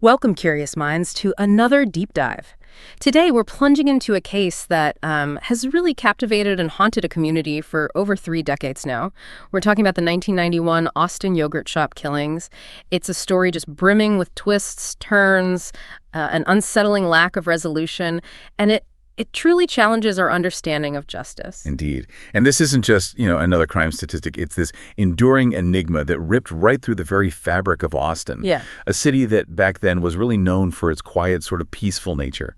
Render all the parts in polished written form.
Welcome, curious minds, to another deep dive. Today, we're plunging into a case that has really captivated and haunted a community for over 3 decades now. We're talking about the 1991 Austin yogurt shop killings. It's a story just brimming with twists, turns, an unsettling lack of resolution, and it truly challenges our understanding of justice. Indeed. And this isn't just, another crime statistic. It's this enduring enigma that ripped right through the very fabric of Austin. Yeah. A city that back then was really known for its quiet, sort of peaceful nature.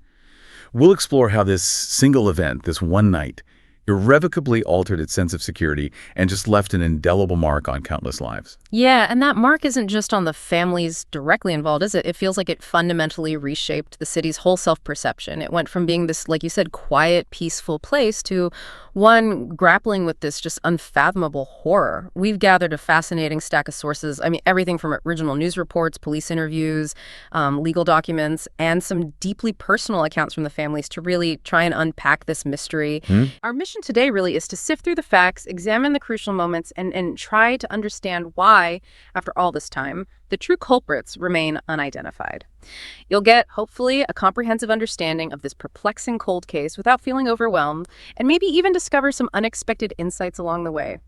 We'll explore how this single event, this one night, irrevocably altered its sense of security and just left an indelible mark on countless lives. Yeah, and that mark isn't just on the families directly involved, is it? It feels like it fundamentally reshaped the city's whole self-perception. It went from being this, like you said, quiet, peaceful place to one grappling with this just unfathomable horror. We've gathered a fascinating stack of sources. I mean, everything from original news reports, police interviews, legal documents, and some deeply personal accounts from the families to really try and unpack this mystery. Our mission today really is to sift through the facts, examine the crucial moments, and try to understand why, after all this time, the true culprits remain unidentified. You'll get, hopefully, a comprehensive understanding of this perplexing cold case without feeling overwhelmed, and maybe even discover some unexpected insights along the way.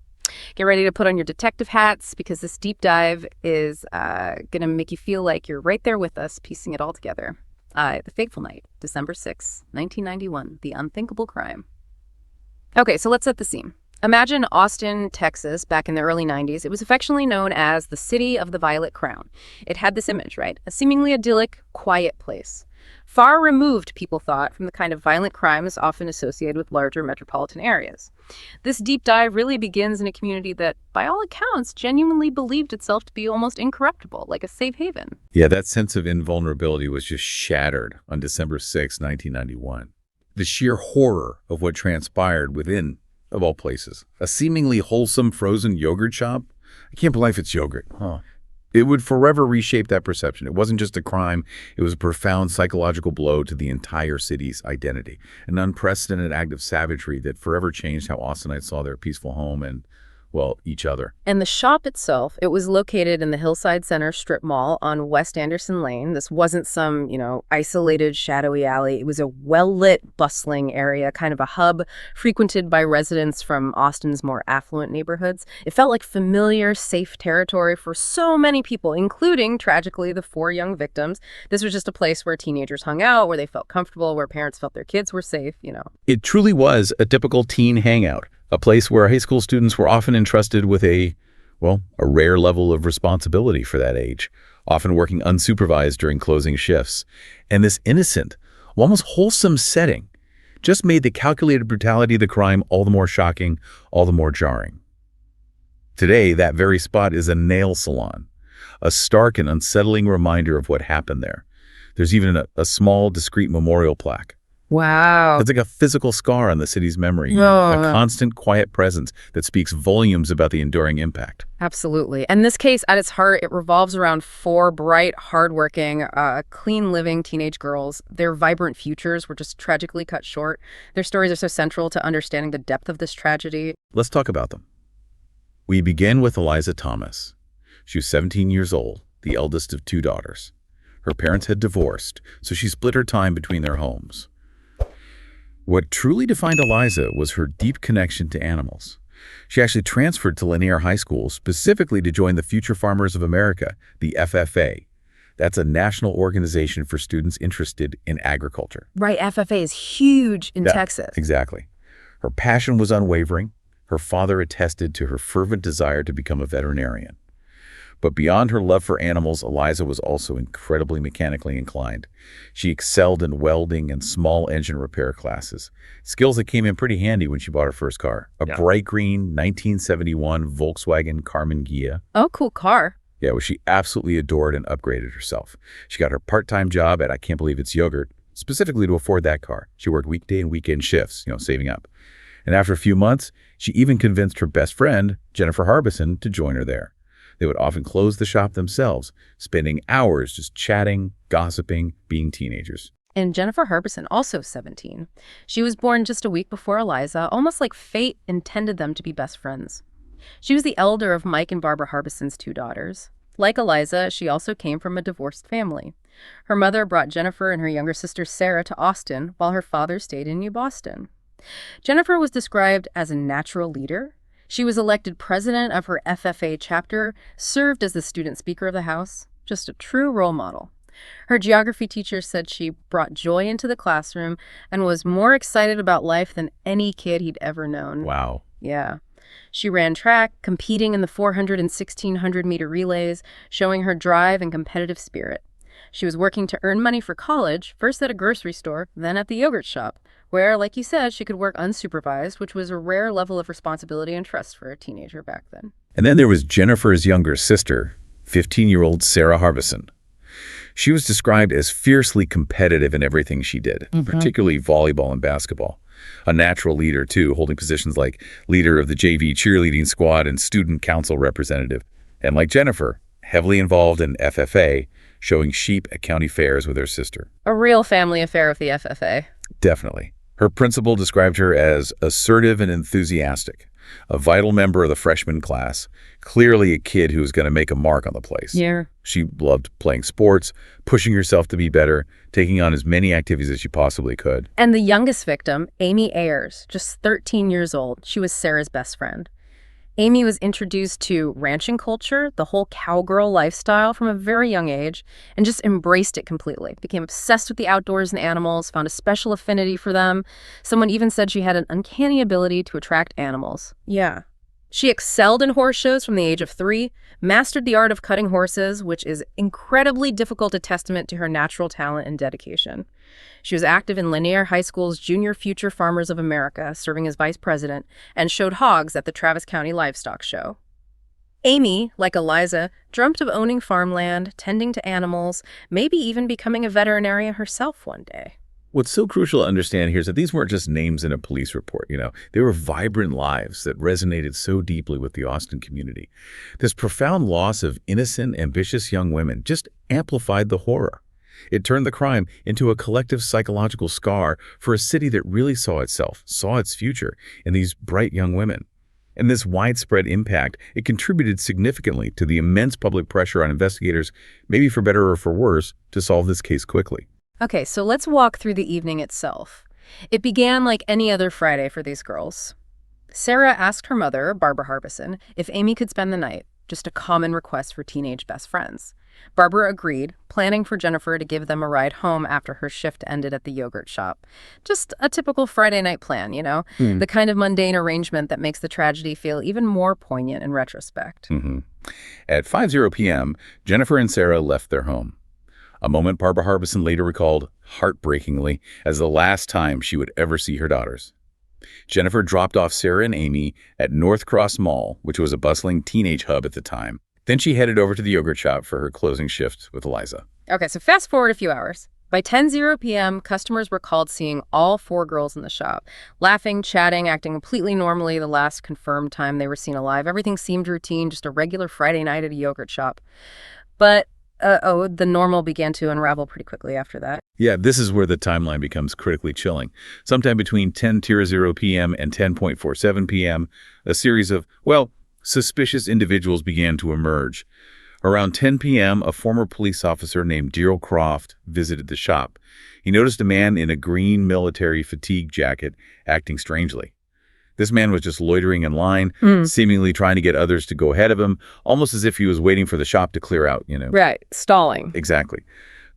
Get ready to put on your detective hats, because this deep dive is going to make you feel like you're right there with us, piecing it all together. The fateful night, December 6, 1991, the unthinkable crime. Okay, so let's set the scene. Imagine Austin, Texas, back in the early 90s. It was affectionately known as the City of the Violet Crown. It had this image, right? A seemingly idyllic, quiet place. Far removed, people thought, from the kind of violent crimes often associated with larger metropolitan areas. This deep dive really begins in a community that, by all accounts, genuinely believed itself to be almost incorruptible, like a safe haven. Yeah, that sense of invulnerability was just shattered on December 6, 1991. The sheer horror of what transpired within, of all places, a seemingly wholesome frozen yogurt shop. I can't believe it's yogurt. It would forever reshape that perception. It wasn't just a crime. It was a profound psychological blow to the entire city's identity, an unprecedented act of savagery that forever changed how Austinites saw their peaceful home and, well, each other. And the shop itself, it was located in the Hillside Center strip mall on West Anderson Lane. This wasn't some, isolated, shadowy alley. It was a well-lit, bustling area, kind of a hub frequented by residents from Austin's more affluent neighborhoods. It felt like familiar, safe territory for so many people, including, tragically, the 4 young victims. This was just a place where teenagers hung out, where they felt comfortable, where parents felt their kids were safe. It truly was a typical teen hangout. A place where high school students were often entrusted with a rare level of responsibility for that age, often working unsupervised during closing shifts. And this innocent, almost wholesome setting just made the calculated brutality of the crime all the more shocking, all the more jarring. Today, that very spot is a nail salon, a stark and unsettling reminder of what happened there. There's even a small, discreet memorial plaque. Wow. It's like a physical scar on the city's memory, Oh. a constant, quiet presence that speaks volumes about the enduring impact. Absolutely. And this case, at its heart, it revolves around 4 bright, hardworking, clean-living teenage girls. Their vibrant futures were just tragically cut short. Their stories are so central to understanding the depth of this tragedy. Let's talk about them. We begin with Eliza Thomas. She was 17 years old, the eldest of 2 daughters. Her parents had divorced, so she split her time between their homes. What truly defined Eliza was her deep connection to animals. She actually transferred to Lanier High School specifically to join the Future Farmers of America, the FFA. That's a national organization for students interested in agriculture. Right, FFA is huge in Texas. Exactly. Her passion was unwavering. Her father attested to her fervent desire to become a veterinarian. But beyond her love for animals, Eliza was also incredibly mechanically inclined. She excelled in welding and small engine repair classes, skills that came in pretty handy when she bought her first car, a bright green 1971 Volkswagen Carmen Ghia. Oh, cool car. Yeah, which she absolutely adored and upgraded herself. She got her part-time job at I Can't Believe It's Yogurt, specifically to afford that car. She worked weekday and weekend shifts, saving up. And after a few months, she even convinced her best friend, Jennifer Harbison, to join her there. They would often close the shop themselves, spending hours just chatting, gossiping, being teenagers. And Jennifer Harbison, also 17. She was born just a week before Eliza, almost like fate intended them to be best friends. She was the elder of Mike and Barbara Harbison's 2 daughters. Like Eliza, she also came from a divorced family. Her mother brought Jennifer and her younger sister Sarah to Austin, while her father stayed in New Boston. Jennifer was described as a natural leader. She was elected president of her FFA chapter, served as the student speaker of the House, just a true role model. Her geography teacher said she brought joy into the classroom and was more excited about life than any kid he'd ever known. Wow. Yeah. She ran track, competing in the 400 and 1600-meter relays, showing her drive and competitive spirit. She was working to earn money for college, first at a grocery store, then at the yogurt shop, where, like you said, she could work unsupervised, which was a rare level of responsibility and trust for a teenager back then. And then there was Jennifer's younger sister, 15-year-old Sarah Harbison. She was described as fiercely competitive in everything she did, particularly volleyball and basketball. A natural leader, too, holding positions like leader of the JV cheerleading squad and student council representative. And like Jennifer, heavily involved in FFA, showing sheep at county fairs with her sister. A real family affair with the FFA. Definitely. Her principal described her as assertive and enthusiastic, a vital member of the freshman class, clearly a kid who was going to make a mark on the place. Yeah. She loved playing sports, pushing herself to be better, taking on as many activities as she possibly could. And the youngest victim, Amy Ayers, just 13 years old, she was Sarah's best friend. Amy was introduced to ranching culture, the whole cowgirl lifestyle from a very young age, and just embraced it completely. Became obsessed with the outdoors and animals, found a special affinity for them. Someone even said she had an uncanny ability to attract animals. Yeah. She excelled in horse shows from the age of 3, mastered the art of cutting horses, which is incredibly difficult, a testament to her natural talent and dedication. She was active in Lanier High School's Junior Future Farmers of America, serving as vice president, and showed hogs at the Travis County Livestock Show. Amy, like Eliza, dreamt of owning farmland, tending to animals, maybe even becoming a veterinarian herself one day. What's so crucial to understand here is that these weren't just names in a police report, They were vibrant lives that resonated so deeply with the Austin community. This profound loss of innocent, ambitious young women just amplified the horror. It turned the crime into a collective psychological scar for a city that really saw its future in these bright young women. And this widespread impact, it contributed significantly to the immense public pressure on investigators, maybe for better or for worse, to solve this case quickly. Okay, so let's walk through the evening itself. It began like any other Friday for these girls. Sarah asked her mother, Barbara Harbison, if Amy could spend the night, just a common request for teenage best friends. Barbara agreed, planning for Jennifer to give them a ride home after her shift ended at the yogurt shop. Just a typical Friday night plan, The kind of mundane arrangement that makes the tragedy feel even more poignant in retrospect. At 5:00 p.m., Jennifer and Sarah left their home. A moment Barbara Harbison later recalled, heartbreakingly, as the last time she would ever see her daughters. Jennifer dropped off Sarah and Amy at North Cross Mall, which was a bustling teenage hub at the time. Then she headed over to the yogurt shop for her closing shift with Eliza. Okay, so fast forward a few hours. By 10:00 p.m., customers recalled seeing all 4 girls in the shop, laughing, chatting, acting completely normally the last confirmed time they were seen alive. Everything seemed routine, just a regular Friday night at a yogurt shop. But the normal began to unravel pretty quickly after that. Yeah, this is where the timeline becomes critically chilling. Sometime between 10:00 p.m. and 10:47 p.m., a series of, suspicious individuals began to emerge. Around 10 p.m., a former police officer named Daryl Croft visited the shop. He noticed a man in a green military fatigue jacket acting strangely. This man was just loitering in line, seemingly trying to get others to go ahead of him, almost as if he was waiting for the shop to clear out, Right, stalling. Exactly.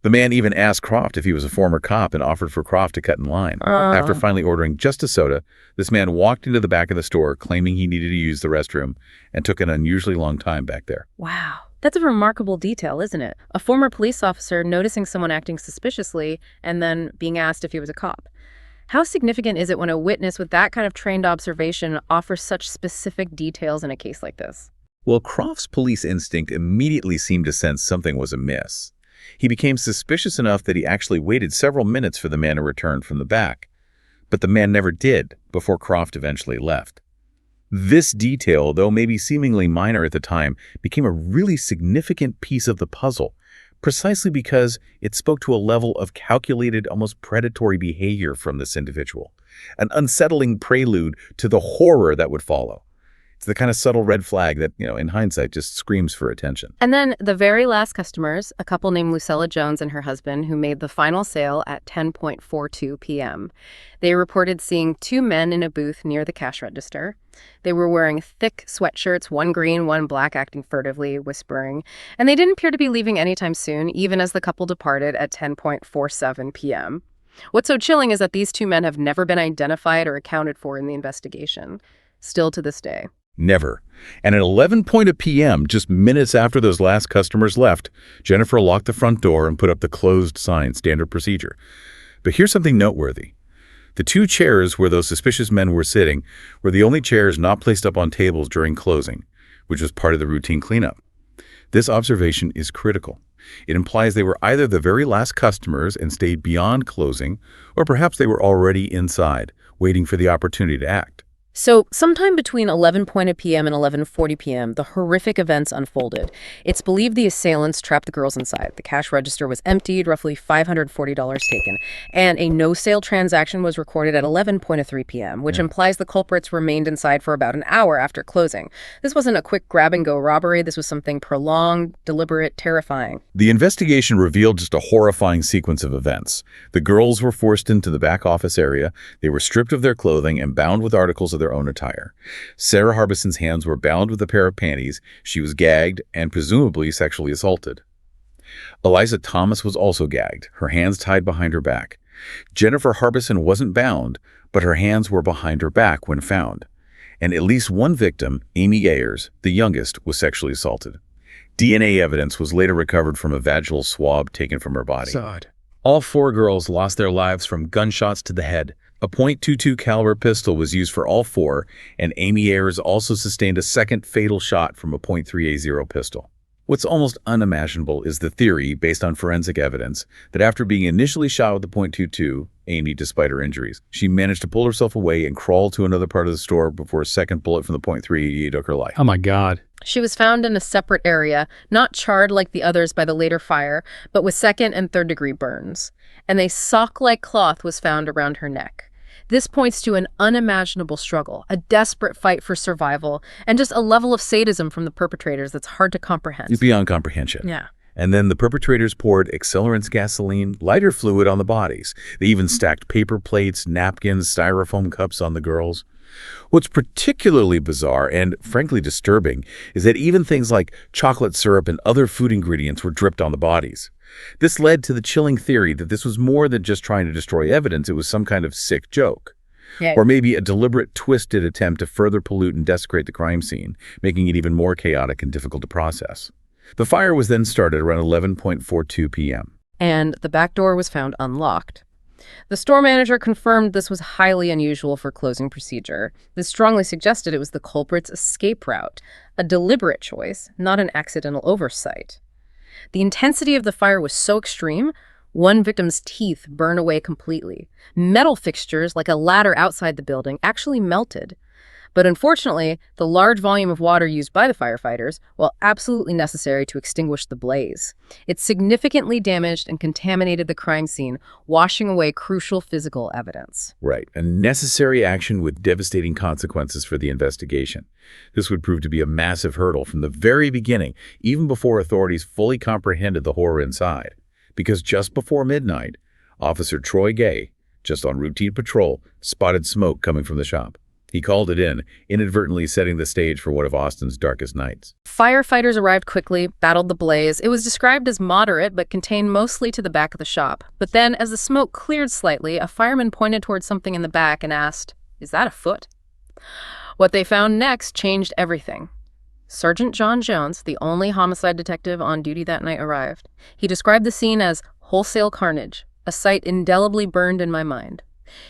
The man even asked Croft if he was a former cop and offered for Croft to cut in line. After finally ordering just a soda, this man walked into the back of the store claiming he needed to use the restroom and took an unusually long time back there. Wow. That's a remarkable detail, isn't it? A former police officer noticing someone acting suspiciously and then being asked if he was a cop. How significant is it when a witness with that kind of trained observation offers such specific details in a case like this? Well, Croft's police instinct immediately seemed to sense something was amiss. He became suspicious enough that he actually waited several minutes for the man to return from the back. But the man never did before Croft eventually left. This detail, though maybe seemingly minor at the time, became a really significant piece of the puzzle, precisely because it spoke to a level of calculated, almost predatory behavior from this individual, an unsettling prelude to the horror that would follow. It's the kind of subtle red flag that, in hindsight, just screams for attention. And then the very last customers, a couple named Lucella Jones and her husband, who made the final sale at 10:42 p.m. They reported seeing two men in a booth near the cash register. They were wearing thick sweatshirts, one green, one black, acting furtively, whispering. And they didn't appear to be leaving anytime soon, even as the couple departed at 10:47 p.m. What's so chilling is that these two men have never been identified or accounted for in the investigation, still to this day. Never. And at 11:00 p.m., just minutes after those last customers left, Jennifer locked the front door and put up the closed sign, standard procedure. But here's something noteworthy. The two chairs where those suspicious men were sitting were the only chairs not placed up on tables during closing, which was part of the routine cleanup. This observation is critical. It implies they were either the very last customers and stayed beyond closing, or perhaps they were already inside, waiting for the opportunity to act. So sometime between 11:00 p.m. and 11:40 p.m., the horrific events unfolded. It's believed the assailants trapped the girls inside. The cash register was emptied, roughly $540 taken, and a no-sale transaction was recorded at 11:03 p.m., which implies the culprits remained inside for about an hour after closing. This wasn't a quick grab-and-go robbery. This was something prolonged, deliberate, terrifying. The investigation revealed just a horrifying sequence of events. The girls were forced into the back office area. They were stripped of their clothing and bound with articles of their own attire. Sarah Harbison's hands were bound with a pair of panties. She was gagged and presumably sexually assaulted. Eliza Thomas was also gagged, her hands tied behind her back. Jennifer Harbison wasn't bound, but her hands were behind her back when found. And at least one victim, Amy Ayers, the youngest, was sexually assaulted. DNA evidence was later recovered from a vaginal swab taken from her body. All four girls lost their lives from gunshots to the head. A .22 caliber pistol was used for all four, and Amy Ayers also sustained a second fatal shot from a .380 pistol. What's almost unimaginable is the theory, based on forensic evidence, that after being initially shot with the .22, Amy, despite her injuries, she managed to pull herself away and crawl to another part of the store before a second bullet from the .380 took her life. Oh my God. She was found in a separate area, not charred like the others by the later fire, but with second and third degree burns. And a sock-like cloth was found around her neck. This points to an unimaginable struggle, a desperate fight for survival, and just a level of sadism from the perpetrators that's hard to comprehend. It's beyond comprehension. Yeah. And then the perpetrators poured accelerants, gasoline, lighter fluid on the bodies. They even stacked paper plates, napkins, styrofoam cups on the girls. What's particularly bizarre and, frankly, disturbing is that even things like chocolate syrup and other food ingredients were dripped on the bodies. This led to the chilling theory that this was more than just trying to destroy evidence. It was some kind of sick joke. Yeah. Or maybe a deliberate, twisted attempt to further pollute and desecrate the crime scene, making it even more chaotic and difficult to process. The fire was then started around 11:42 p.m. And the back door was found unlocked. The store manager confirmed this was highly unusual for closing procedure. This strongly suggested it was the culprit's escape route, a deliberate choice, not an accidental oversight. The intensity of the fire was so extreme, one victim's teeth burned away completely. Metal fixtures, like a ladder outside the building, actually melted. But unfortunately, the large volume of water used by the firefighters, while absolutely necessary to extinguish the blaze, it significantly damaged and contaminated the crime scene, washing away crucial physical evidence. Right, a necessary action with devastating consequences for the investigation. This would prove to be a massive hurdle from the very beginning, even before authorities fully comprehended the horror inside. Because just before midnight, Officer Troy Gay, just on routine patrol, spotted smoke coming from the shop. He called it in, inadvertently setting the stage for one of Austin's darkest nights. Firefighters arrived quickly, battled the blaze. It was described as moderate, but contained mostly to the back of the shop. But then, as the smoke cleared slightly, a fireman pointed towards something in the back and asked, "Is that a foot?" What they found next changed everything. Sergeant John Jones, the only homicide detective on duty that night, arrived. He described the scene as wholesale carnage, a sight indelibly burned in my mind.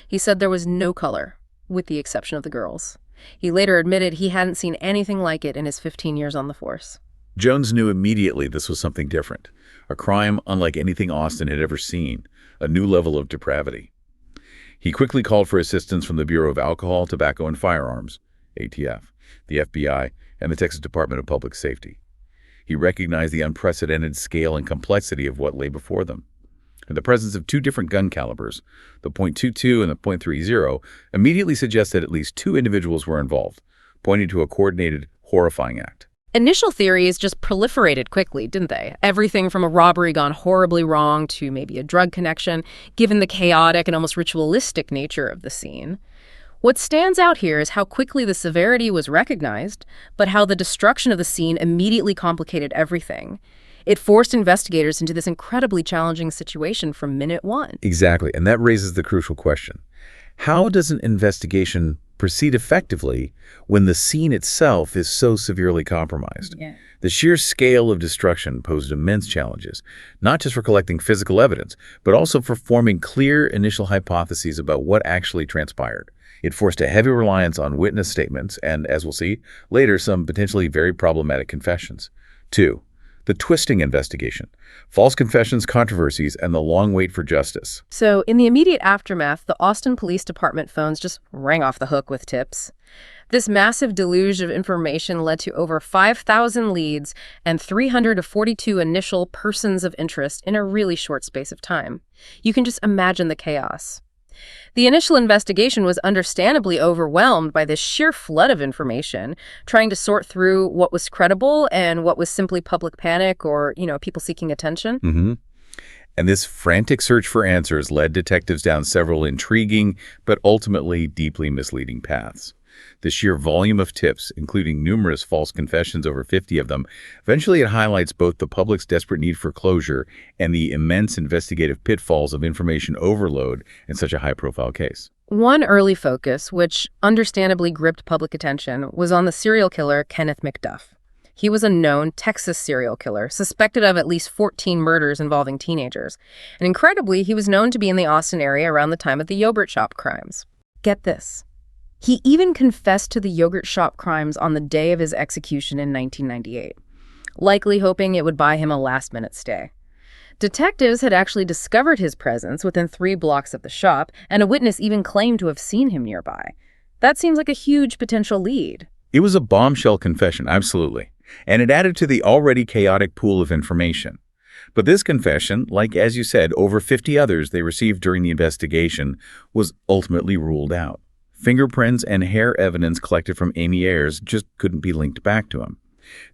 He said there was no color, with the exception of the girls. He later admitted he hadn't seen anything like it in his 15 years on the force. Jones knew immediately this was something different, a crime unlike anything Austin had ever seen, a new level of depravity. He quickly called for assistance from the Bureau of Alcohol, Tobacco, and Firearms, ATF, the FBI, and the Texas Department of Public Safety. He recognized the unprecedented scale and complexity of what lay before them. And the presence of two different gun calibers, the .22 and the .30, immediately suggested at least two individuals were involved. pointing to a coordinated, horrifying act. Initial theories just proliferated quickly, didn't they? Everything from a robbery gone horribly wrong to maybe a drug connection, given the chaotic and almost ritualistic nature of the scene. What stands out here is how quickly the severity was recognized, but how the destruction of the scene immediately complicated everything. It forced investigators into this incredibly challenging situation from minute one. Exactly, and that raises the crucial question. How does an investigation proceed effectively when the scene itself is so severely compromised? Yeah. The sheer scale of destruction posed immense challenges, not just for collecting physical evidence, but also for forming clear initial hypotheses about what actually transpired. It forced a heavy reliance on witness statements and, as we'll see later, some potentially very problematic confessions. 2. The twisting investigation, false confessions, controversies, and the long wait for justice. So, in the immediate aftermath, the Austin Police Department phones just rang off the hook with tips. This massive deluge of information led to over 5,000 leads and 342 initial persons of interest in a really short space of time. You can just imagine the chaos. The initial investigation was understandably overwhelmed by this sheer flood of information, trying to sort through what was credible and what was simply public panic or, people seeking attention. And this frantic search for answers led detectives down several intriguing but ultimately deeply misleading paths. The sheer volume of tips, including numerous false confessions, over 50 of them, eventually it highlights both the public's desperate need for closure and the immense investigative pitfalls of information overload in such a high-profile case. One early focus, which understandably gripped public attention, was on the serial killer Kenneth McDuff. He was a known Texas serial killer, suspected of at least 14 murders involving teenagers. And incredibly, he was known to be in the Austin area around the time of the yogurt shop crimes. Get this. He even confessed to the yogurt shop crimes on the day of his execution in 1998, likely hoping it would buy him a last-minute stay. Detectives had actually discovered his presence within 3 blocks of the shop, and a witness even claimed to have seen him nearby. That seems like a huge potential lead. It was a bombshell confession, absolutely, and it added to the already chaotic pool of information. But this confession, like, as you said, over 50 others they received during the investigation, was ultimately ruled out. Fingerprints and hair evidence collected from Amy Ayers just couldn't be linked back to him.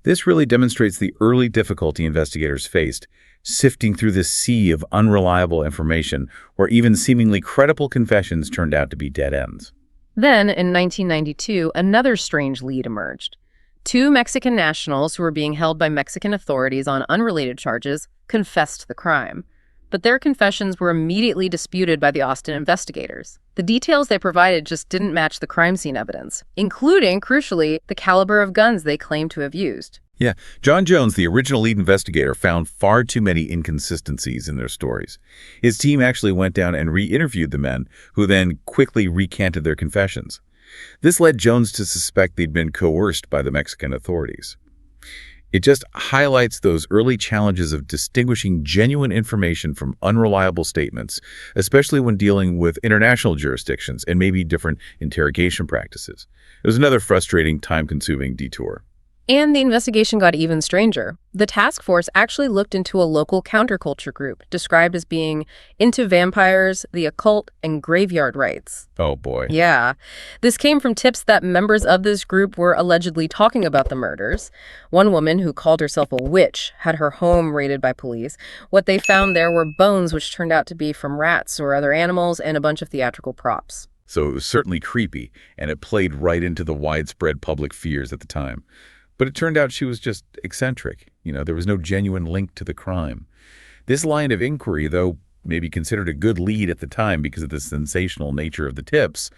This really demonstrates the early difficulty investigators faced, sifting through this sea of unreliable information where even seemingly credible confessions turned out to be dead ends. Then, in 1992, another strange lead emerged. 2 Mexican nationals who were being held by Mexican authorities on unrelated charges confessed the crime. But their confessions were immediately disputed by the Austin investigators. The details they provided just didn't match the crime scene evidence, including, crucially, the caliber of guns they claimed to have used. Yeah, John Jones, the original lead investigator, found far too many inconsistencies in their stories. His team actually went down and re-interviewed the men, who then quickly recanted their confessions. This led Jones to suspect they'd been coerced by the Mexican authorities. It just highlights those early challenges of distinguishing genuine information from unreliable statements, especially when dealing with international jurisdictions and maybe different interrogation practices. It was another frustrating, time-consuming detour. And the investigation got even stranger. The task force actually looked into a local counterculture group described as being into vampires, the occult, and graveyard rites. Oh, boy. Yeah. This came from tips that members of this group were allegedly talking about the murders. One woman who called herself a witch had her home raided by police. What they found there were bones which turned out to be from rats or other animals and a bunch of theatrical props. So it was certainly creepy, and it played right into the widespread public fears at the time. But it turned out she was just eccentric. There was no genuine link to the crime. This line of inquiry, though maybe considered a good lead at the time because of the sensational nature of the tips,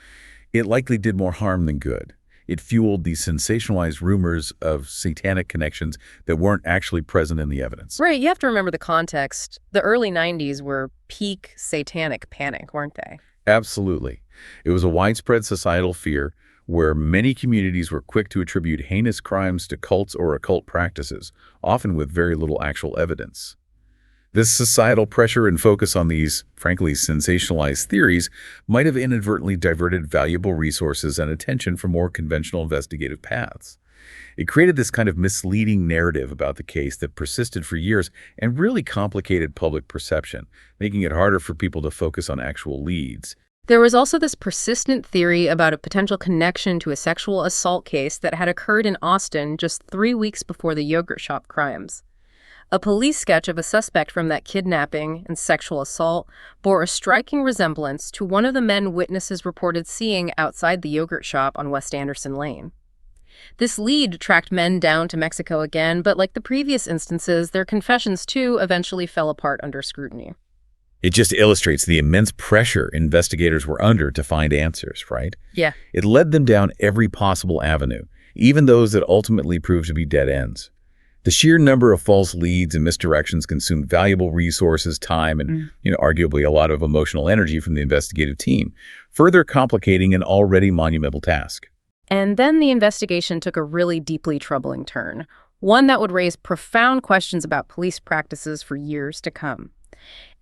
it likely did more harm than good. It fueled these sensationalized rumors of satanic connections that weren't actually present in the evidence. Right, you have to remember the context. The early 90s were peak satanic panic, weren't they? Absolutely. It was a widespread societal fear where many communities were quick to attribute heinous crimes to cults or occult practices, often with very little actual evidence. This societal pressure and focus on these, frankly, sensationalized theories might have inadvertently diverted valuable resources and attention from more conventional investigative paths. It created this kind of misleading narrative about the case that persisted for years and really complicated public perception, making it harder for people to focus on actual leads. There was also this persistent theory about a potential connection to a sexual assault case that had occurred in Austin just 3 weeks before the yogurt shop crimes. A police sketch of a suspect from that kidnapping and sexual assault bore a striking resemblance to one of the men witnesses reported seeing outside the yogurt shop on West Anderson Lane. This lead tracked men down to Mexico again, but like the previous instances, their confessions too eventually fell apart under scrutiny. It just illustrates the immense pressure investigators were under to find answers, right? Yeah. It led them down every possible avenue, even those that ultimately proved to be dead ends. The sheer number of false leads and misdirections consumed valuable resources, time, and arguably a lot of emotional energy from the investigative team, further complicating an already monumental task. And then the investigation took a really deeply troubling turn, one that would raise profound questions about police practices for years to come.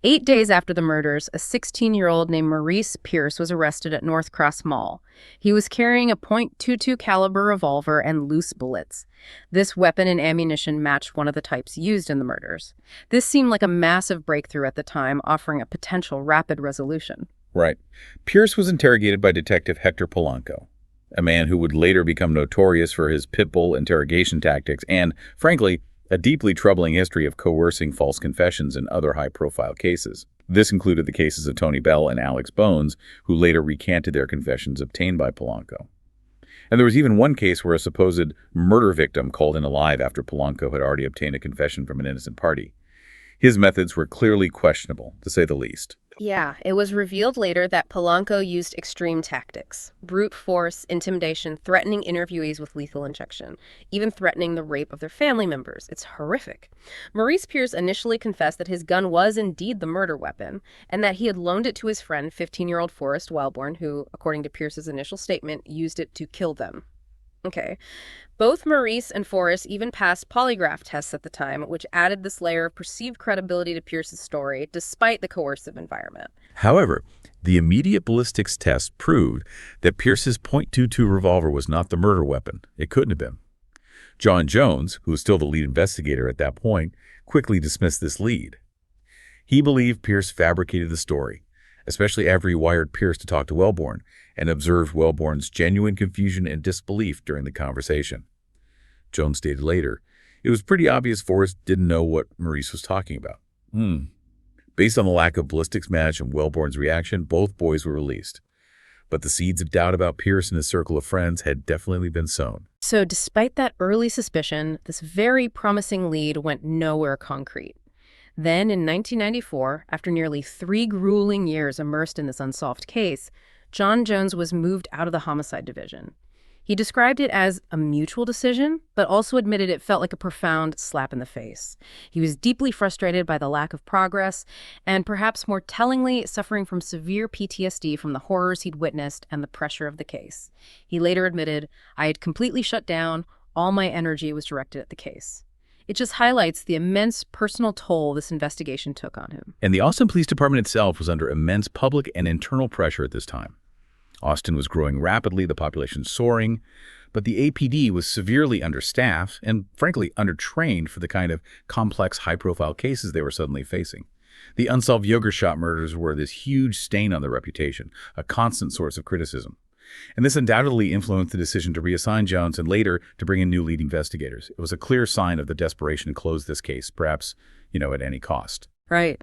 8 days after the murders, a 16-year-old named Maurice Pierce was arrested at North Cross Mall. He was carrying a .22 caliber revolver and loose bullets. This weapon and ammunition matched one of the types used in the murders. This seemed like a massive breakthrough at the time, offering a potential rapid resolution. Right. Pierce was interrogated by Detective Hector Polanco, a man who would later become notorious for his pit bull interrogation tactics and, frankly, a deeply troubling history of coercing false confessions in other high-profile cases. This included the cases of Tony Bell and Alex Bones, who later recanted their confessions obtained by Polanco. And there was even one case where a supposed murder victim called in alive after Polanco had already obtained a confession from an innocent party. His methods were clearly questionable, to say the least. Yeah, it was revealed later that Polanco used extreme tactics: brute force, intimidation, threatening interviewees with lethal injection, even threatening the rape of their family members. It's horrific. Maurice Pierce initially confessed that his gun was indeed the murder weapon, and that he had loaned it to his friend, 15-year-old Forrest Wellborn, who, according to Pierce's initial statement, used it to kill them. Okay. Both Maurice and Forrest even passed polygraph tests at the time, which added this layer of perceived credibility to Pierce's story, despite the coercive environment. However, the immediate ballistics test proved that Pierce's .22 revolver was not the murder weapon. It couldn't have been. John Jones, who was still the lead investigator at that point, quickly dismissed this lead. He believed Pierce fabricated the story, especially after he wired Pierce to talk to Wellborn and observed Wellborn's genuine confusion and disbelief during the conversation. Jones stated later, it was pretty obvious Forrest didn't know what Maurice was talking about. Based on the lack of ballistics match and Wellborn's reaction, both boys were released. But the seeds of doubt about Pierce and his circle of friends had definitely been sown. So despite that early suspicion, this very promising lead went nowhere concrete. Then, in 1994, after nearly 3 grueling years immersed in this unsolved case, John Jones was moved out of the homicide division. He described it as a mutual decision, but also admitted it felt like a profound slap in the face. He was deeply frustrated by the lack of progress, and perhaps more tellingly, suffering from severe PTSD from the horrors he'd witnessed and the pressure of the case. He later admitted, "I had completely shut down. All my energy was directed at the case." It just highlights the immense personal toll this investigation took on him. And the Austin Police Department itself was under immense public and internal pressure at this time. Austin was growing rapidly, the population soaring, but the APD was severely understaffed and, frankly, undertrained for the kind of complex, high-profile cases they were suddenly facing. The unsolved yogurt shop murders were this huge stain on their reputation, a constant source of criticism. And this undoubtedly influenced the decision to reassign Jones and later to bring in new lead investigators. It was a clear sign of the desperation to close this case, perhaps, at any cost. Right.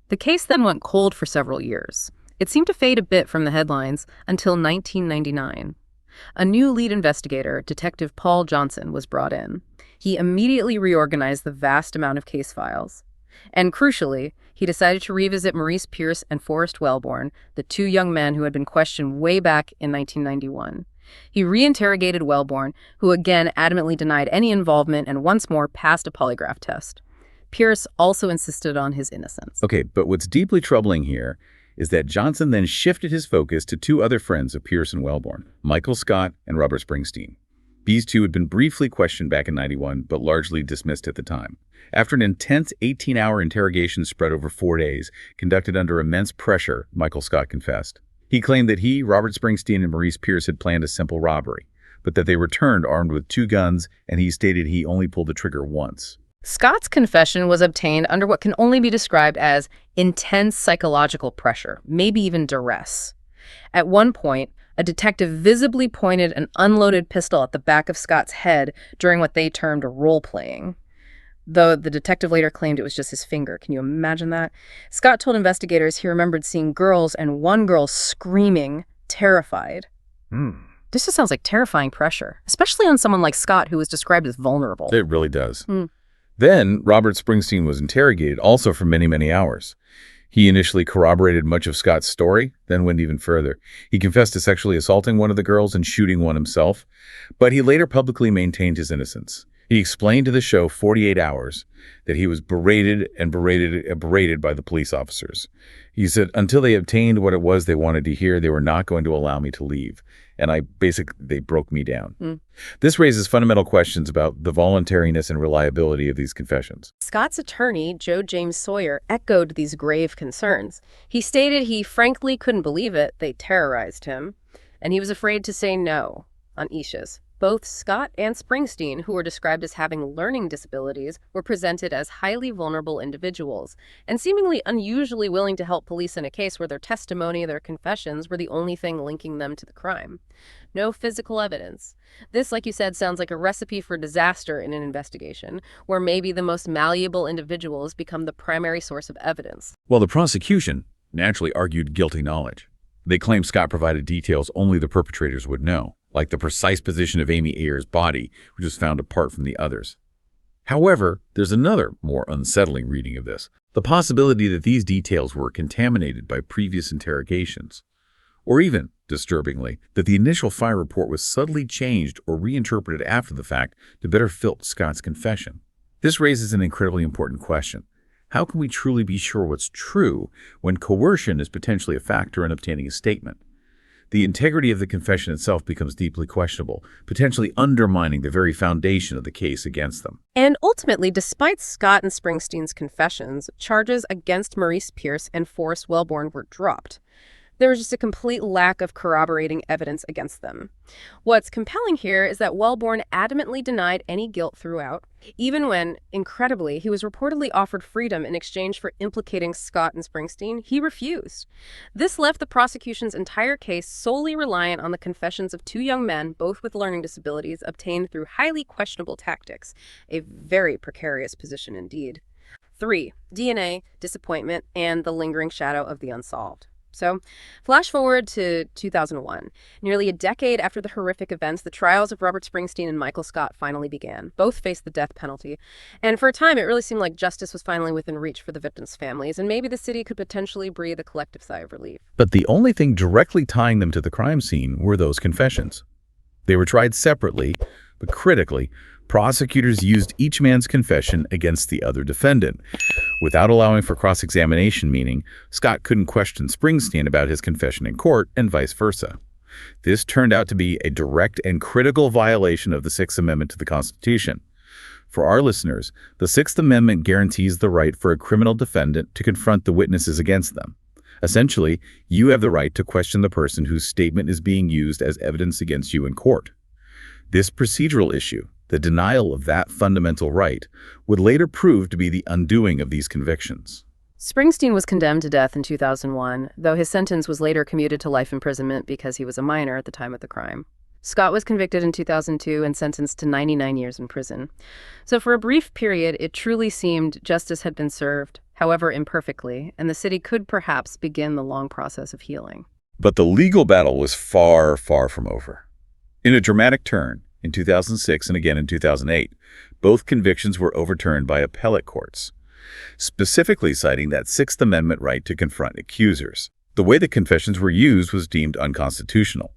The case then went cold for several years. It seemed to fade a bit from the headlines until 1999. A new lead investigator, Detective Paul Johnson, was brought in. He immediately reorganized the vast amount of case files. And crucially, he decided to revisit Maurice Pierce and Forrest Wellborn, the 2 young men who had been questioned way back in 1991. He reinterrogated Wellborn, who again adamantly denied any involvement and once more passed a polygraph test. Pierce also insisted on his innocence. Okay, but what's deeply troubling here is that Johnson then shifted his focus to 2 other friends of Pierce and Wellborn, Michael Scott and Robert Springsteen. These 2 had been briefly questioned back in '91, but largely dismissed at the time. After an intense 18-hour interrogation spread over 4 days, conducted under immense pressure, Michael Scott confessed. He claimed that he, Robert Springsteen, and Maurice Pierce had planned a simple robbery, but that they returned armed with 2 guns, and he stated he only pulled the trigger once. Scott's confession was obtained under what can only be described as intense psychological pressure, maybe even duress. At one point, a detective visibly pointed an unloaded pistol at the back of Scott's head during what they termed role-playing, though the detective later claimed it was just his finger. Can you imagine that? Scott told investigators he remembered seeing girls and one girl screaming, terrified. This just sounds like terrifying pressure, especially on someone like Scott, who was described as vulnerable. It really does. Then Robert Springsteen was interrogated, also for many, many hours. He initially corroborated much of Scott's story, then went even further. He confessed to sexually assaulting one of the girls and shooting one himself, but he later publicly maintained his innocence. He explained to the show 48 Hours that he was berated by the police officers. He said, until they obtained what it was they wanted to hear, they were not going to allow me to leave. And they broke me down. This raises fundamental questions about the voluntariness and reliability of these confessions. Scott's attorney, Joe James Sawyer, echoed these grave concerns. He stated he frankly couldn't believe it. They terrorized him, and he was afraid to say no on issues. Both Scott and Springsteen, who were described as having learning disabilities, were presented as highly vulnerable individuals and seemingly unusually willing to help police in a case where their testimony, their confessions, were the only thing linking them to the crime. No physical evidence. This, like you said, sounds like a recipe for disaster in an investigation, where maybe the most malleable individuals become the primary source of evidence. Well, the prosecution naturally argued guilty knowledge. They claimed Scott provided details only the perpetrators would know, like the precise position of Amy Ayer's body, which was found apart from the others. However, there's another, more unsettling reading of this: the possibility that these details were contaminated by previous interrogations, or even, disturbingly, that the initial fire report was subtly changed or reinterpreted after the fact to better fit Scott's confession. This raises an incredibly important question. How can we truly be sure what's true when coercion is potentially a factor in obtaining a statement? The integrity of the confession itself becomes deeply questionable, potentially undermining the very foundation of the case against them. And ultimately, despite Scott and Springsteen's confessions, charges against Maurice Pierce and Forrest Wellborn were dropped. There was just a complete lack of corroborating evidence against them. What's compelling here is that Wellborn adamantly denied any guilt throughout, even when, incredibly, he was reportedly offered freedom in exchange for implicating Scott and Springsteen. He refused. This left the prosecution's entire case solely reliant on the confessions of two young men, both with learning disabilities, obtained through highly questionable tactics. A very precarious position indeed. 3. DNA, disappointment, and the lingering shadow of the unsolved. So, flash forward to 2001. Nearly a decade after the horrific events, the trials of Robert Springsteen and Michael Scott finally began. Both faced the death penalty. And for a time, it really seemed like justice was finally within reach for the victims' families, and maybe the city could potentially breathe a collective sigh of relief. But the only thing directly tying them to the crime scene were those confessions. They were tried separately, but critically, prosecutors used each man's confession against the other defendant, without allowing for cross-examination, meaning Scott couldn't question Springsteen about his confession in court, and vice versa. This turned out to be a direct and critical violation of the Sixth Amendment to the Constitution. For our listeners, the Sixth Amendment guarantees the right for a criminal defendant to confront the witnesses against them. Essentially, you have the right to question the person whose statement is being used as evidence against you in court. This procedural issue, the denial of that fundamental right, would later prove to be the undoing of these convictions. Springsteen was condemned to death in 2001, though his sentence was later commuted to life imprisonment because he was a minor at the time of the crime. Scott was convicted in 2002 and sentenced to 99 years in prison. So for a brief period, it truly seemed justice had been served, however imperfectly, and the city could perhaps begin the long process of healing. But the legal battle was far, far from over. In a dramatic turn, in 2006 and again in 2008, both convictions were overturned by appellate courts, specifically citing that Sixth Amendment right to confront accusers. The way the confessions were used was deemed unconstitutional.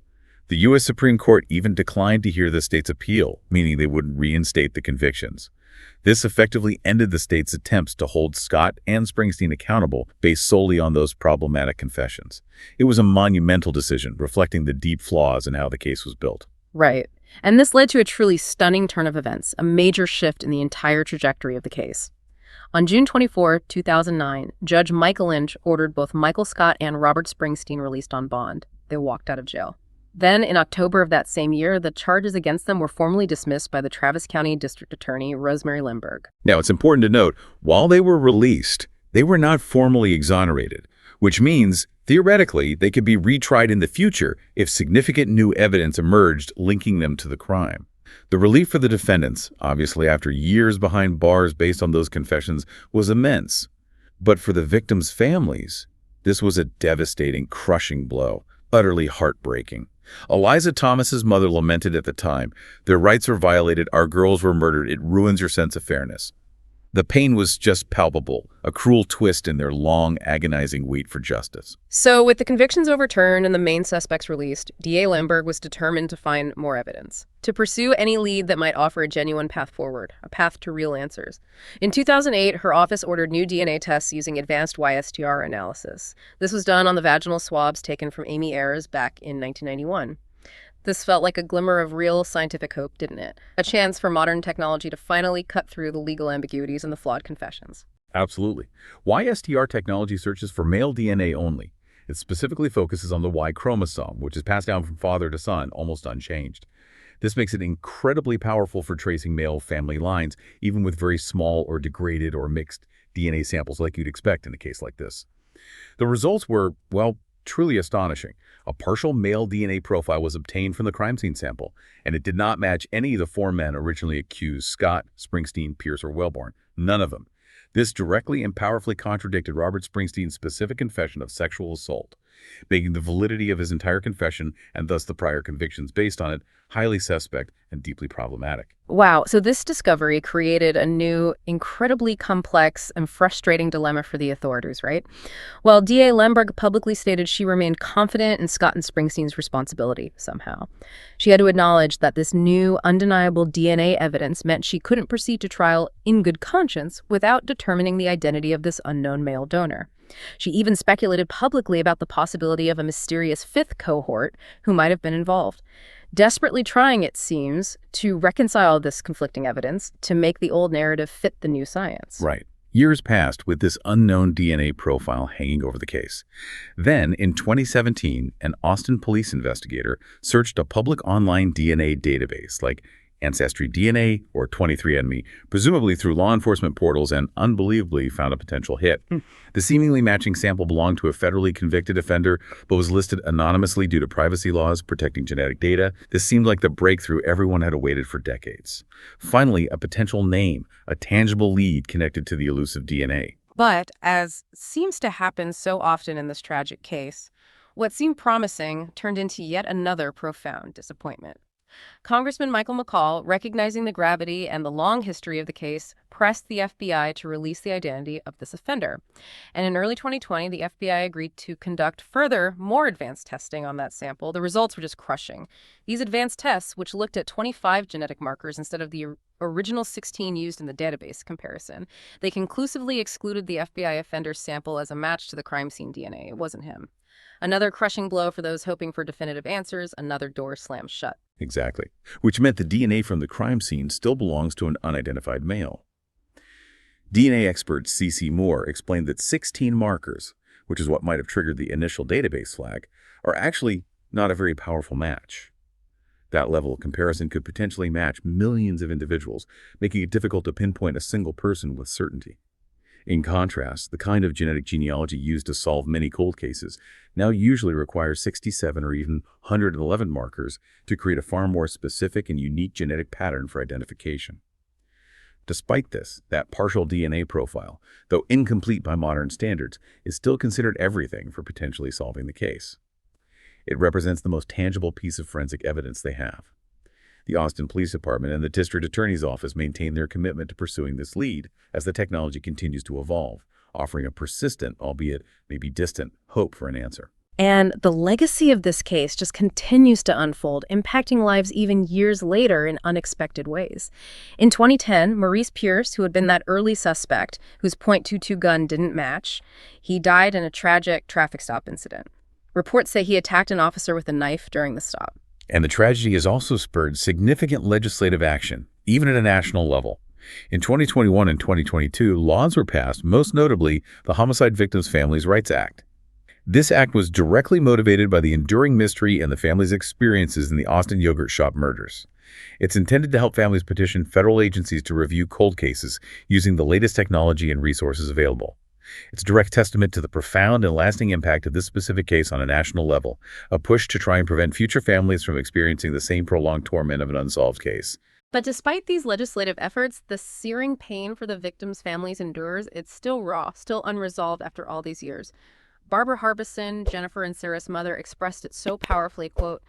The U.S. Supreme Court even declined to hear the state's appeal, meaning they wouldn't reinstate the convictions. This effectively ended the state's attempts to hold Scott and Springsteen accountable based solely on those problematic confessions. It was a monumental decision, reflecting the deep flaws in how the case was built. Right. And this led to a truly stunning turn of events, a major shift in the entire trajectory of the case. On June 24, 2009, Judge Michael Lynch ordered both Michael Scott and Robert Springsteen released on bond. They walked out of jail. Then, in October of that same year, the charges against them were formally dismissed by the Travis County District Attorney, Rosemary Limburg. Now, it's important to note, while they were released, they were not formally exonerated, which means Theoretically, they could be retried in the future if significant new evidence emerged linking them to the crime. The relief for the defendants, obviously after years behind bars based on those confessions, was immense. But for the victims' families, this was a devastating, crushing blow, utterly heartbreaking. Eliza Thomas's mother lamented at the time, "Their rights were violated, our girls were murdered, it ruins your sense of fairness." The pain was just palpable, a cruel twist in their long, agonizing wait for justice. So with the convictions overturned and the main suspects released, DA Lemberg was determined to find more evidence, to pursue any lead that might offer a genuine path forward, a path to real answers. In 2008, her office ordered new DNA tests using advanced YSTR analysis. This was done on the vaginal swabs taken from Amy Ayers back in 1991. This felt like a glimmer of real scientific hope, didn't it? A chance for modern technology to finally cut through the legal ambiguities and the flawed confessions. Absolutely. YSTR technology searches for male DNA only. It specifically focuses on the Y chromosome, which is passed down from father to son, almost unchanged. This makes it incredibly powerful for tracing male family lines, even with very small or degraded or mixed DNA samples like you'd expect in a case like this. The results were, well, truly astonishing. A partial male DNA profile was obtained from the crime scene sample, and it did not match any of the four men originally accused: Scott, Springsteen, Pierce, or Wellborn. None of them. This directly and powerfully contradicted Robert Springsteen's specific confession of sexual assault, making the validity of his entire confession, and thus the prior convictions based on it, highly suspect and deeply problematic. Wow, so this discovery created a new, incredibly complex and frustrating dilemma for the authorities, right? Well, DA Lemberg publicly stated she remained confident in Scott and Springsteen's responsibility somehow. She had to acknowledge that this new, undeniable DNA evidence meant she couldn't proceed to trial in good conscience without determining the identity of this unknown male donor. She even speculated publicly about the possibility of a mysterious fifth cohort who might have been involved, desperately trying, it seems, to reconcile this conflicting evidence to make the old narrative fit the new science. Right. Years passed with this unknown DNA profile hanging over the case. Then, in 2017, an Austin police investigator searched a public online DNA database like Ancestry DNA or 23andMe, presumably through law enforcement portals, and unbelievably found a potential hit. The seemingly matching sample belonged to a federally convicted offender, but was listed anonymously due to privacy laws protecting genetic data. This seemed like the breakthrough everyone had awaited for decades. Finally, a potential name, a tangible lead connected to the elusive DNA. But, as seems to happen so often in this tragic case, what seemed promising turned into yet another profound disappointment. Congressman Michael McCall, recognizing the gravity and the long history of the case, pressed the FBI to release the identity of this offender. And in early 2020, the FBI agreed to conduct more advanced testing on that sample. The results were just crushing. These advanced tests, which looked at 25 genetic markers instead of the original 16 used in the database comparison, they conclusively excluded the FBI offender's sample as a match to the crime scene DNA. It wasn't him. Another crushing blow for those hoping for definitive answers, another door slammed shut. Exactly. Which meant the DNA from the crime scene still belongs to an unidentified male. DNA expert C.C. Moore explained that 16 markers, which is what might have triggered the initial database flag, are actually not a very powerful match. That level of comparison could potentially match millions of individuals, making it difficult to pinpoint a single person with certainty. In contrast, the kind of genetic genealogy used to solve many cold cases now usually requires 67 or even 111 markers to create a far more specific and unique genetic pattern for identification. Despite this, that partial DNA profile, though incomplete by modern standards, is still considered everything for potentially solving the case. It represents the most tangible piece of forensic evidence they have. The Austin Police Department and the District Attorney's Office maintain their commitment to pursuing this lead as the technology continues to evolve, offering a persistent, albeit maybe distant, hope for an answer. And the legacy of this case just continues to unfold, impacting lives even years later in unexpected ways. In 2010, Maurice Pierce, who had been that early suspect whose .22 gun didn't match, he died in a tragic traffic stop incident. Reports say he attacked an officer with a knife during the stop. And the tragedy has also spurred significant legislative action, even at a national level. In 2021 and 2022, laws were passed, most notably the Homicide Victims' Families' Rights Act. This act was directly motivated by the enduring mystery and the family's experiences in the Austin yogurt shop murders. It's intended to help families petition federal agencies to review cold cases using the latest technology and resources available. It's a direct testament to the profound and lasting impact of this specific case on a national level, a push to try and prevent future families from experiencing the same prolonged torment of an unsolved case. But despite these legislative efforts, the searing pain for the victims' families endures. It's still raw, still unresolved after all these years. Barbara Harbison, Jennifer and Sarah's mother, expressed it so powerfully, quote,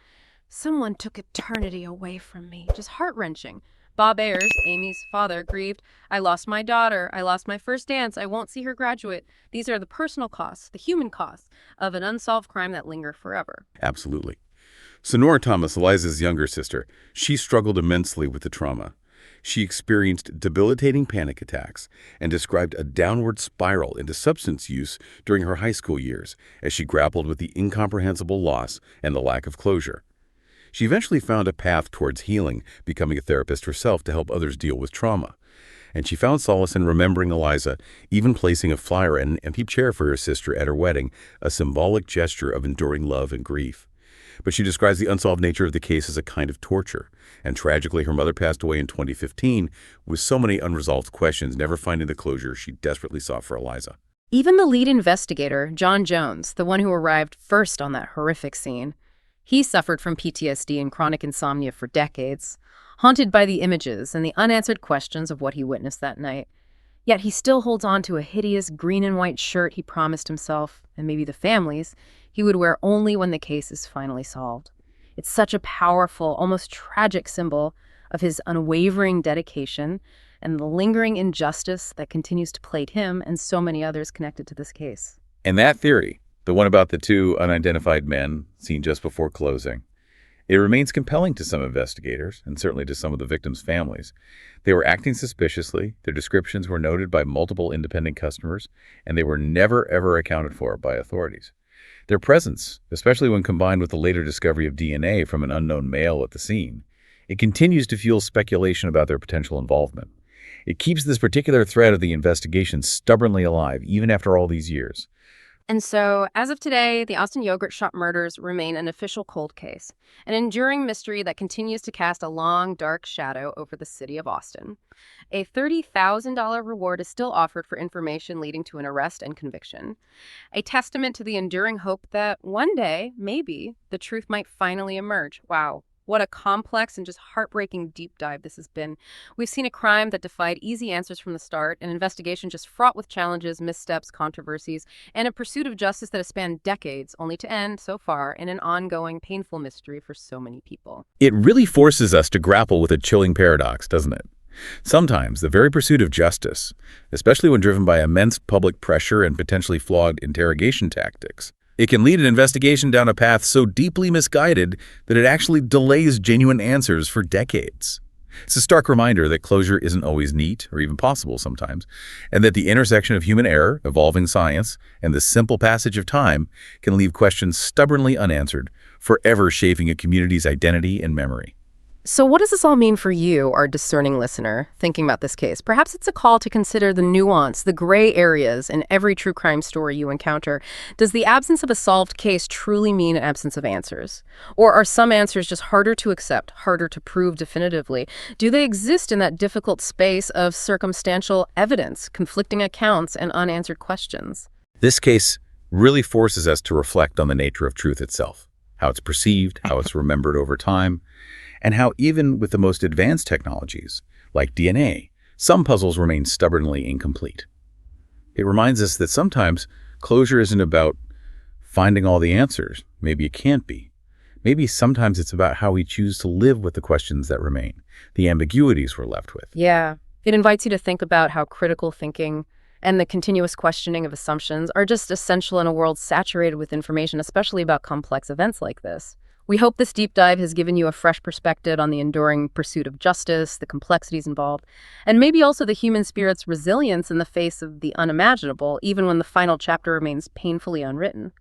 "Someone took eternity away from me." Just heart-wrenching. Bob Ayers, Amy's father, grieved, "I lost my daughter. I lost my first dance. I won't see her graduate." These are the personal costs, the human costs of an unsolved crime that linger forever. Absolutely. Sonora Thomas, Eliza's younger sister, she struggled immensely with the trauma. She experienced debilitating panic attacks and described a downward spiral into substance use during her high school years as she grappled with the incomprehensible loss and the lack of closure. She eventually found a path towards healing, becoming a therapist herself to help others deal with trauma. And she found solace in remembering Eliza, even placing a flyer and an empty chair for her sister at her wedding, a symbolic gesture of enduring love and grief. But she describes the unsolved nature of the case as a kind of torture. And tragically, her mother passed away in 2015 with so many unresolved questions, never finding the closure she desperately sought for Eliza. Even the lead investigator, John Jones, the one who arrived first on that horrific scene, he suffered from PTSD and chronic insomnia for decades, haunted by the images and the unanswered questions of what he witnessed that night. Yet he still holds on to a hideous green and white shirt he promised himself, and maybe the families, he would wear only when the case is finally solved. It's such a powerful, almost tragic symbol of his unwavering dedication and the lingering injustice that continues to plague him and so many others connected to this case. And that theory, the one about the two unidentified men seen just before closing, it remains compelling to some investigators, and certainly to some of the victims' families. They were acting suspiciously, their descriptions were noted by multiple independent customers, and they were never, ever accounted for by authorities. Their presence, especially when combined with the later discovery of DNA from an unknown male at the scene, it continues to fuel speculation about their potential involvement. It keeps this particular thread of the investigation stubbornly alive, even after all these years. And so, as of today, the Austin Yogurt Shop murders remain an official cold case, an enduring mystery that continues to cast a long, dark shadow over the city of Austin. A $30,000 reward is still offered for information leading to an arrest and conviction, a testament to the enduring hope that one day, maybe, the truth might finally emerge. Wow. What a complex and just heartbreaking deep dive this has been. We've seen a crime that defied easy answers from the start, an investigation just fraught with challenges, missteps, controversies, and a pursuit of justice that has spanned decades, only to end, so far, in an ongoing, painful mystery for so many people. It really forces us to grapple with a chilling paradox, doesn't it? Sometimes the very pursuit of justice, especially when driven by immense public pressure and potentially flawed interrogation tactics, it can lead an investigation down a path so deeply misguided that it actually delays genuine answers for decades. It's a stark reminder that closure isn't always neat or even possible sometimes, and that the intersection of human error, evolving science, and the simple passage of time can leave questions stubbornly unanswered, forever shaping a community's identity and memory. So what does this all mean for you, our discerning listener, thinking about this case? Perhaps it's a call to consider the nuance, the gray areas in every true crime story you encounter. Does the absence of a solved case truly mean an absence of answers? Or are some answers just harder to accept, harder to prove definitively? Do they exist in that difficult space of circumstantial evidence, conflicting accounts, and unanswered questions? This case really forces us to reflect on the nature of truth itself, how it's perceived, how it's remembered over time, and how even with the most advanced technologies, like DNA, some puzzles remain stubbornly incomplete. It reminds us that sometimes closure isn't about finding all the answers. Maybe it can't be. Maybe sometimes it's about how we choose to live with the questions that remain, the ambiguities we're left with. Yeah, it invites you to think about how critical thinking and the continuous questioning of assumptions are just essential in a world saturated with information, especially about complex events like this. We hope this deep dive has given you a fresh perspective on the enduring pursuit of justice, the complexities involved, and maybe also the human spirit's resilience in the face of the unimaginable, even when the final chapter remains painfully unwritten.